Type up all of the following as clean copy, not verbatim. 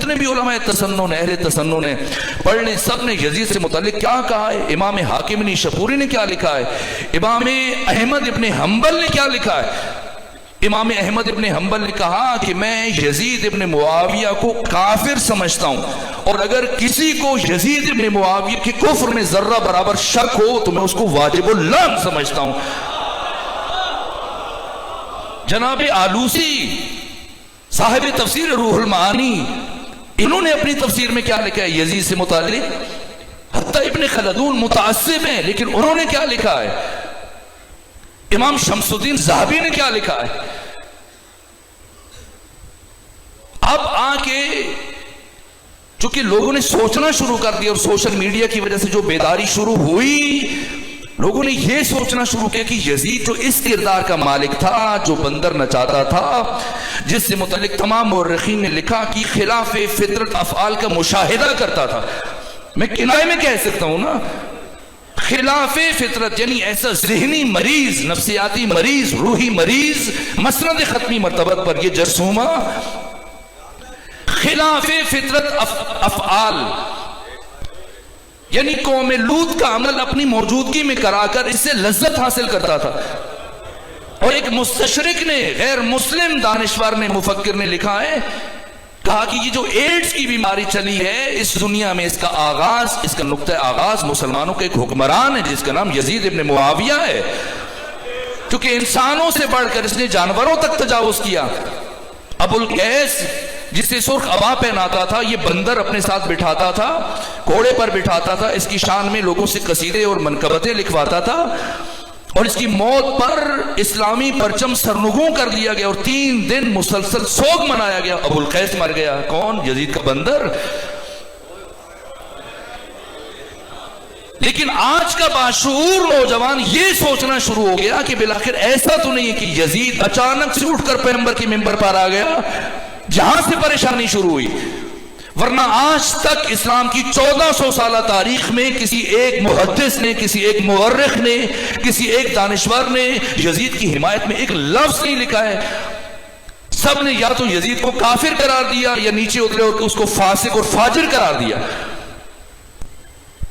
جتنے بھی علماء تسنن اہل تسنن نے پڑھ لیں، سب نے یزید سے متعلق کیا کہا ہے، امام حاکم نیشابوری نے کیا لکھا ہے، امام احمد ابن حنبل نے کیا لکھا ہے۔ امام احمد ابن حنبل نے کہا کہ میں یزید ابن معاویہ کو کافر سمجھتا ہوں، اور اگر کسی کو یزید ابن معاویہ کے کفر میں ذرہ برابر شک ہو تو میں اس کو واجب اللعن سمجھتا ہوں۔ جناب آلوسی صاحب تفسیر روح المعانی، انہوں نے اپنی تفسیر میں کیا لکھا ہے یزید سے متعلق؟ حتیٰ ابن خلدون متعصب ہیں لیکن انہوں نے کیا لکھا ہے؟ امام شمس الدین ذہبی نے کیا لکھا ہے؟ اب آ کے چونکہ لوگوں نے سوچنا شروع کر دیا، اور سوشل میڈیا کی وجہ سے جو بیداری شروع ہوئی، لوگوں نے یہ سوچنا شروع کیا کہ یزید جو اس کردار کا مالک تھا، جو بندر نچاتا تھا، جس سے متعلق تمام مورخین نے لکھا کہ خلاف فطرت افعال کا مشاہدہ کرتا تھا، میں کنایے میں کہہ سکتا ہوں نا، خلاف فطرت یعنی ایسا ذہنی مریض، نفسیاتی مریض، روحی مریض، مسند ختمی مرتبت پر یہ جرثومہ خلاف فطرت افعال یعنی قوم لوط کا عمل اپنی موجودگی میں کرا کر اس سے لذت حاصل کرتا تھا۔ اور ایک مستشرق نے، غیر مسلم دانشور نے، مفکر نے لکھا ہے، کہا کہ یہ جو ایڈز کی بیماری چلی ہے اس دنیا میں، اس کا آغاز، اس کا نقطہ آغاز مسلمانوں کے ایک حکمران ہے جس کا نام یزید ابن معاویہ ہے، کیونکہ انسانوں سے بڑھ کر اس نے جانوروں تک تجاوز کیا۔ ابو القیس جسے سرخ عبا پہناتا تھا، یہ بندر اپنے ساتھ بٹھاتا تھا، گھوڑے پر بٹھاتا تھا، اس کی شان میں لوگوں سے قصیدے اور منقبتیں لکھواتا تھا، اور اس کی موت پر اسلامی پرچم سرنگوں کر دیا گیا اور 3 دن مسلسل سوگ منایا گیا۔ ابو القیس مر گیا، کون؟ یزید کا بندر۔ لیکن آج کا باشعور نوجوان یہ سوچنا شروع ہو گیا کہ بالآخر ایسا تو نہیں ہے کہ یزید اچانک سے اٹھ کر پیغمبر کے منبر پر آ گیا، جہاں سے پریشانی شروع ہوئی، ورنہ آج تک اسلام کی 1400 سالہ تاریخ میں کسی ایک محدث نے، کسی ایک مورخ نے، کسی ایک دانشور نے یزید کی حمایت میں ایک لفظ نہیں لکھا ہے۔ سب نے یا تو یزید کو کافر قرار دیا یا نیچے اترے اور اس کو فاسق اور فاجر قرار دیا۔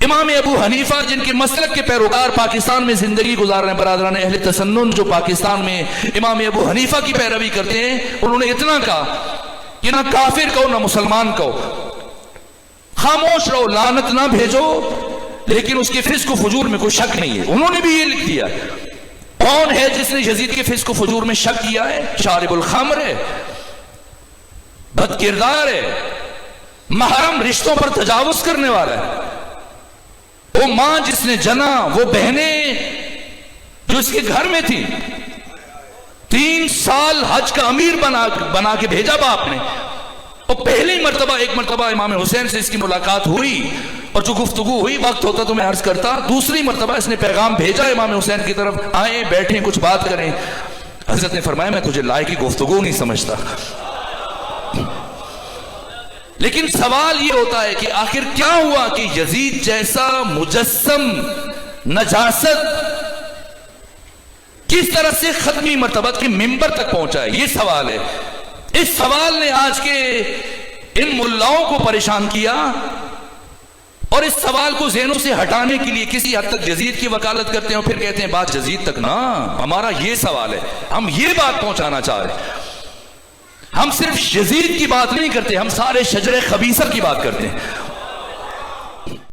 امام ابو حنیفہ جن کے مسلک کے پیروکار پاکستان میں زندگی گزار رہے ہیں، برادران اہل تسنن جو پاکستان میں امام ابو حنیفہ کی پیروی کرتے ہیں، انہوں نے اتنا کہا کہ نہ کافر کہو نہ مسلمان کہو، خاموش رہو، لعنت نہ بھیجو، لیکن اس کے فسق و فجور میں کوئی شک نہیں ہے۔ انہوں نے بھی یہ لکھ دیا۔ کون ہے جس نے یزید کے فسق و فجور میں شک کیا ہے؟ شارب الخمر ہے، بد کردار ہے، محرم رشتوں پر تجاوز کرنے والا ہے، وہ ماں جس نے جنا، وہ بہنیں جو اس کے گھر میں تھی، 3 سال حج کا امیر بنا کے بھیجا باپ نے، اور پہلی مرتبہ ایک مرتبہ امام حسین سے اس کی ملاقات ہوئی اور جو گفتگو ہوئی، وقت ہوتا تو میں عرض کرتا، دوسری مرتبہ اس نے پیغام بھیجا امام حسین کی طرف، آئیں بیٹھیں کچھ بات کریں۔ حضرت نے فرمایا میں تجھے لائق کی گفتگو نہیں سمجھتا۔ لیکن سوال یہ ہوتا ہے کہ آخر کیا ہوا کہ یزید جیسا مجسم نجاست کس طرح سے ختمی مرتبت کے منبر تک پہنچا ہے؟ یہ سوال ہے۔ اس سوال نے آج کے ان ملاؤں کو پریشان کیا، اور اس سوال کو ذہنوں سے ہٹانے کے لیے کسی حد تک یزید کی وکالت کرتے ہیں اور پھر کہتے ہیں بات یزید تک نا، ہمارا یہ سوال ہے، ہم یہ بات پہنچانا چاہ رہے ہیں۔ ہم صرف یزید کی بات نہیں کرتے، ہم سارے شجر خبیثہ کی بات کرتے ہیں۔